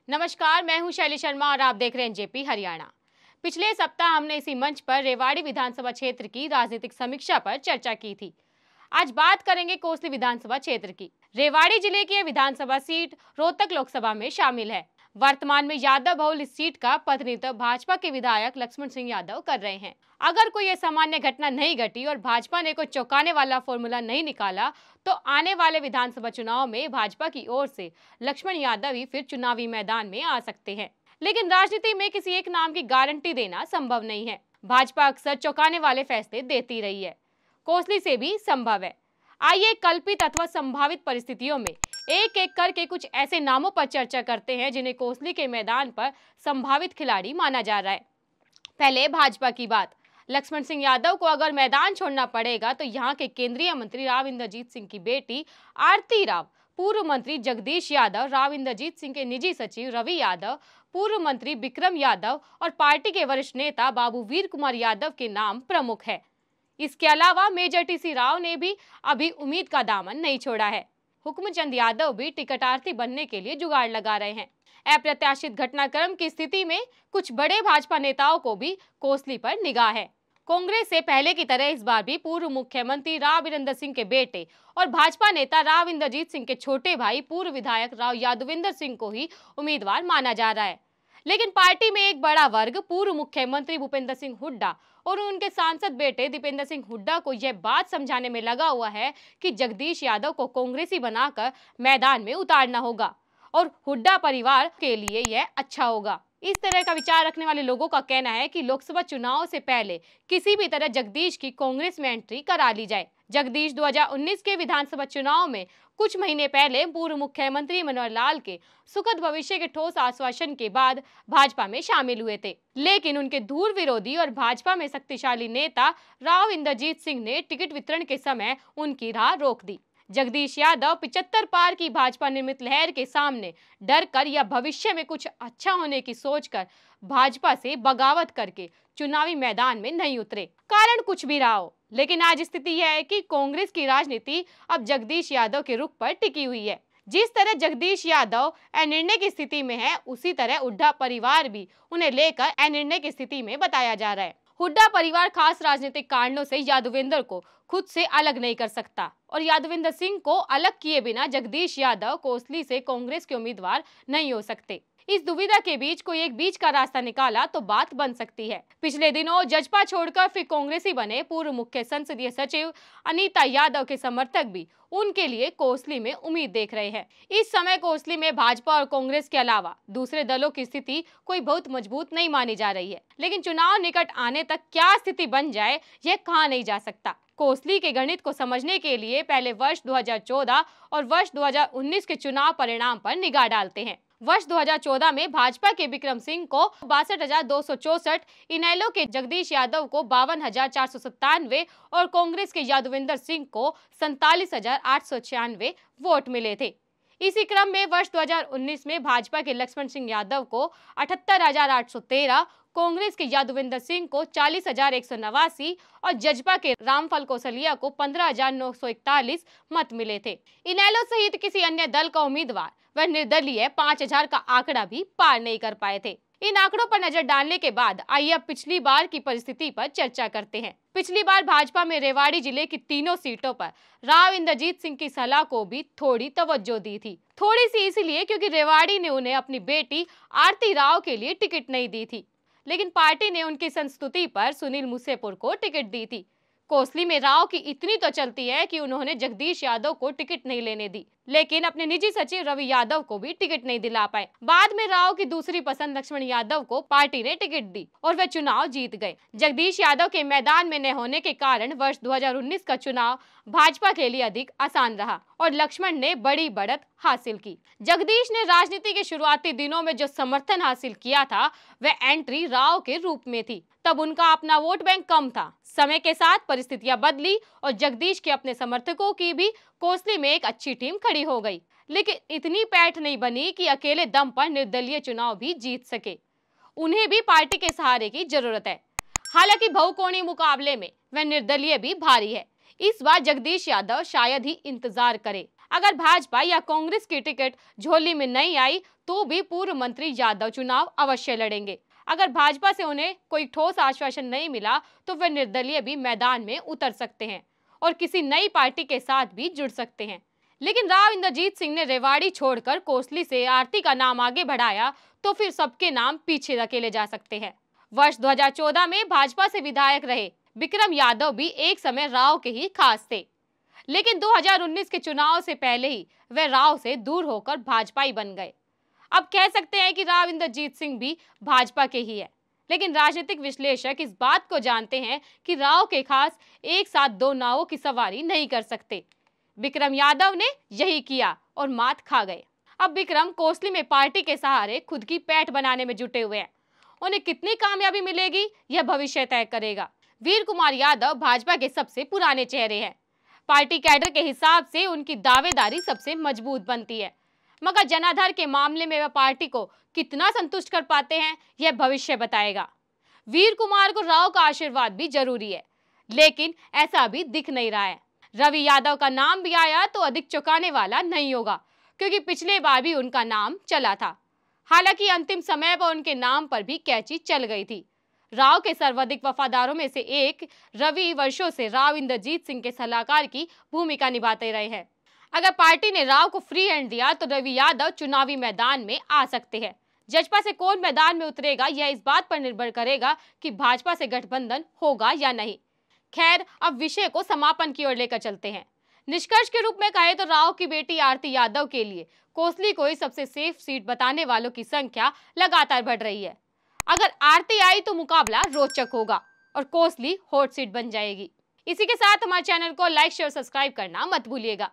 नमस्कार, मैं हूं शैली शर्मा और आप देख रहे हैं जेपी हरियाणा। पिछले सप्ताह हमने इसी मंच पर रेवाड़ी विधानसभा क्षेत्र की राजनीतिक समीक्षा पर चर्चा की थी। आज बात करेंगे कोसली विधानसभा क्षेत्र की। रेवाड़ी जिले की यह विधानसभा सीट रोहतक लोकसभा में शामिल है। वर्तमान में यादव बहुल इस सीट का प्रतिनिधित्व भाजपा के विधायक लक्ष्मण सिंह यादव कर रहे हैं। अगर कोई सामान्य घटना नहीं घटी और भाजपा ने कोई चौंकाने वाला फॉर्मूला नहीं निकाला तो आने वाले विधानसभा चुनाव में भाजपा की ओर से लक्ष्मण यादव ही फिर चुनावी मैदान में आ सकते हैं। लेकिन राजनीति में किसी एक नाम की गारंटी देना संभव नहीं है। भाजपा अक्सर चौंकाने वाले फैसले देती रही है। कोसली से भी संभव है। आइए कल्पित अथवा संभावित परिस्थितियों में एक एक करके कुछ ऐसे नामों पर चर्चा करते हैं जिन्हें कोसली के मैदान पर संभावित खिलाड़ी माना जा रहा है। पहले भाजपा की बात। लक्ष्मण सिंह यादव को अगर मैदान छोड़ना पड़ेगा तो यहाँ के केंद्रीय मंत्री राव इंद्रजीत सिंह की बेटी आरती राव, पूर्व मंत्री जगदीश यादव, राव इंद्रजीत सिंह के निजी सचिव रवि यादव, पूर्व मंत्री विक्रम यादव और पार्टी के वरिष्ठ नेता बाबू वीर कुमार यादव के नाम प्रमुख है। इसके अलावा मेजर टीसी राव ने भी अभी उम्मीद का दामन नहीं छोड़ा है। हुक्मचंद यादव भी टिकटार्थी बनने के लिए जुगाड़ लगा रहे हैं। अप्रत्याशित घटनाक्रम की स्थिति में कुछ बड़े भाजपा नेताओं को भी कोसली पर निगाह है। कांग्रेस से पहले की तरह इस बार भी पूर्व मुख्यमंत्री राव वीरेंद्र सिंह के बेटे और भाजपा नेता राव इंद्रजीत सिंह के छोटे भाई पूर्व विधायक राव यादवेंद्र सिंह को ही उम्मीदवार माना जा रहा है। लेकिन पार्टी में एक बड़ा वर्ग पूर्व मुख्यमंत्री भूपेंद्र सिंह हुड्डा और उनके सांसद बेटे दीपेंद्र सिंह हुड्डा को यह बात समझाने में लगा हुआ है कि जगदीश यादव को कांग्रेसी बनाकर मैदान में उतारना होगा और हुड्डा परिवार के लिए यह अच्छा होगा। इस तरह का विचार रखने वाले लोगों का कहना है कि लोकसभा चुनाव से पहले किसी भी तरह जगदीश की कांग्रेस में एंट्री करा ली जाए। जगदीश 2019 के विधानसभा चुनाव में कुछ महीने पहले पूर्व मुख्यमंत्री मनोहर लाल के सुखद भविष्य के ठोस आश्वासन के बाद भाजपा में शामिल हुए थे। लेकिन उनके दूर विरोधी और भाजपा में शक्तिशाली नेता राव इंद्रजीत सिंह ने टिकट वितरण के समय उनकी राह रोक दी। जगदीश यादव 75 पार की भाजपा निर्मित लहर के सामने डर कर या भविष्य में कुछ अच्छा होने की सोचकर भाजपा से बगावत करके चुनावी मैदान में नहीं उतरे। कारण कुछ भी रहा हो, लेकिन आज स्थिति यह है कि कांग्रेस की राजनीति अब जगदीश यादव के रुख पर टिकी हुई है। जिस तरह जगदीश यादव अनिर्णय की स्थिति में है, उसी तरह हुड्डा परिवार भी उन्हें लेकर अनिर्णय की स्थिति में बताया जा रहा है। हुड्डा परिवार खास राजनीतिक कारणों से यादवेंद्र को खुद से अलग नहीं कर सकता और यादवेंद्र सिंह को अलग किए बिना जगदीश यादव कोसली से कांग्रेस के उम्मीदवार नहीं हो सकते। इस दुविधा के बीच कोई एक बीच का रास्ता निकाला तो बात बन सकती है। पिछले दिनों जजपा छोड़कर फिर कांग्रेसी बने पूर्व मुख्य संसदीय सचिव अनीता यादव के समर्थक भी उनके लिए कोसली में उम्मीद देख रहे हैं। इस समय कोसली में भाजपा और कांग्रेस के अलावा दूसरे दलों की स्थिति कोई बहुत मजबूत नहीं मानी जा रही है। लेकिन चुनाव निकट आने तक क्या स्थिति बन जाए यह कहा नहीं जा सकता। कोसली के गणित को समझने के लिए पहले वर्ष 2014 और वर्ष 2019 के चुनाव परिणाम पर निगाह डालते हैं। वर्ष 2014 में भाजपा के विक्रम सिंह को 62,264, इनेलो के जगदीश यादव को 52,497 और कांग्रेस के यादवेंद्र सिंह को 47,896 वोट मिले थे। इसी क्रम में वर्ष 2019 में भाजपा के लक्ष्मण सिंह यादव को 78,813, कांग्रेस के यादवेंद्र सिंह को 40,189 और जजपा के रामफल कौशलिया को 15,941 मत मिले थे। इनेलो सहित किसी अन्य दल का उम्मीदवार वह निर्दलीय 5,000 का आंकड़ा भी पार नहीं कर पाए थे। इन आंकड़ों पर नजर डालने के बाद आइए अब पिछली बार की परिस्थिति पर चर्चा करते हैं। पिछली बार भाजपा में रेवाड़ी जिले की तीनों सीटों पर राव इंद्रजीत सिंह की सलाह को भी थोड़ी तवज्जो दी थी। थोड़ी सी इसलिए क्योंकि रेवाड़ी ने उन्हें अपनी बेटी आरती राव के लिए टिकट नहीं दी थी, लेकिन पार्टी ने उनकी संस्तुति पर सुनील मुसेपुर को टिकट दी थी। कोसली में राव की इतनी तो चलती है कि उन्होंने जगदीश यादव को टिकट नहीं लेने दी, लेकिन अपने निजी सचिव रवि यादव को भी टिकट नहीं दिला पाए। बाद में राव की दूसरी पसंद लक्ष्मण यादव को पार्टी ने टिकट दी और वे चुनाव जीत गए। जगदीश यादव के मैदान में न होने के कारण वर्ष 2019 का चुनाव भाजपा के लिए अधिक आसान रहा और लक्ष्मण ने बड़ी बढ़त हासिल की। जगदीश ने राजनीति के शुरुआती दिनों में जो समर्थन हासिल किया था वह एंट्री राव के रूप में थी। तब उनका अपना वोट बैंक कम था। समय के साथ परिस्थितियां बदली और जगदीश के अपने समर्थकों की भी कोसली में एक अच्छी टीम खड़ी हो गई, लेकिन इतनी पैठ नहीं बनी कि अकेले दम पर निर्दलीय चुनाव भी जीत सके। उन्हें भी पार्टी के सहारे की जरूरत है। हालांकि बहुकोणीय मुकाबले में वह निर्दलीय भी भारी है। इस बार जगदीश यादव शायद ही इंतजार करे। अगर भाजपा या कांग्रेस की टिकट झोली में नहीं आई तो भी पूर्व मंत्री यादव चुनाव अवश्य लड़ेंगे। अगर भाजपा से उन्हें कोई ठोस आश्वासन नहीं मिला तो वे निर्दलीय भी मैदान में उतर सकते हैं और किसी नई पार्टी के साथ भी जुड़ सकते हैं। लेकिन राव इंद्रजीत सिंह ने रेवाड़ी छोड़कर कोसली से आरती का नाम आगे बढ़ाया तो फिर सबके नाम पीछे धकेले जा सकते हैं। वर्ष 2014 में भाजपा से विधायक रहे विक्रम यादव भी एक समय राव के ही खास थे, लेकिन 2019 के चुनाव से पहले ही वे राव से दूर होकर भाजपाई बन गए। अब कह सकते हैं कि राव इंद्रजीत सिंह भी भाजपा के ही है, लेकिन राजनीतिक विश्लेषक इस बात को जानते हैं कि राव के खास एक साथ दो नावों की सवारी नहीं कर सकते। विक्रम यादव ने यही किया और मात खा गए। अब विक्रम कोसली में पार्टी के सहारे खुद की पैठ बनाने में जुटे हुए हैं। उन्हें कितनी कामयाबी मिलेगी यह भविष्य तय करेगा। वीर कुमार यादव भाजपा के सबसे पुराने चेहरे हैं। पार्टी कैडर के हिसाब से उनकी दावेदारी सबसे मजबूत बनती है, मगर जनाधार के मामले में वह पार्टी को कितना संतुष्ट कर पाते हैं यह भविष्य बताएगा। वीर कुमार को राव का आशीर्वाद भी जरूरी है, लेकिन ऐसा अभी दिख नहीं रहा है। रवि यादव का नाम भी आया तो अधिक चौंकाने वाला नहीं होगा, क्योंकि पिछले बार भी उनका नाम चला था। हालांकि अंतिम समय पर उनके नाम पर भी कैची चल गई थी। राव के सर्वाधिक वफादारों में से एक रवि वर्षों से राव इंद्रजीत सिंह के सलाहकार की भूमिका निभाते रहे हैं। अगर पार्टी ने राव को फ्री हैंड दिया तो रवि यादव चुनावी मैदान में आ सकते हैं। जजपा से कौन मैदान में उतरेगा यह इस बात पर निर्भर करेगा कि भाजपा से गठबंधन होगा या नहीं। खैर, अब विषय को समापन की ओर लेकर चलते हैं। निष्कर्ष के रूप में कहे तो राव की बेटी आरती यादव के लिए कोसली को ही सबसे सेफ सीट बताने वालों की संख्या लगातार बढ़ रही है। अगर आरती आई तो मुकाबला रोचक होगा और कोसली हॉट सीट बन जाएगी। इसी के साथ हमारे चैनल को लाइक शेयर सब्सक्राइब करना मत भूलिएगा।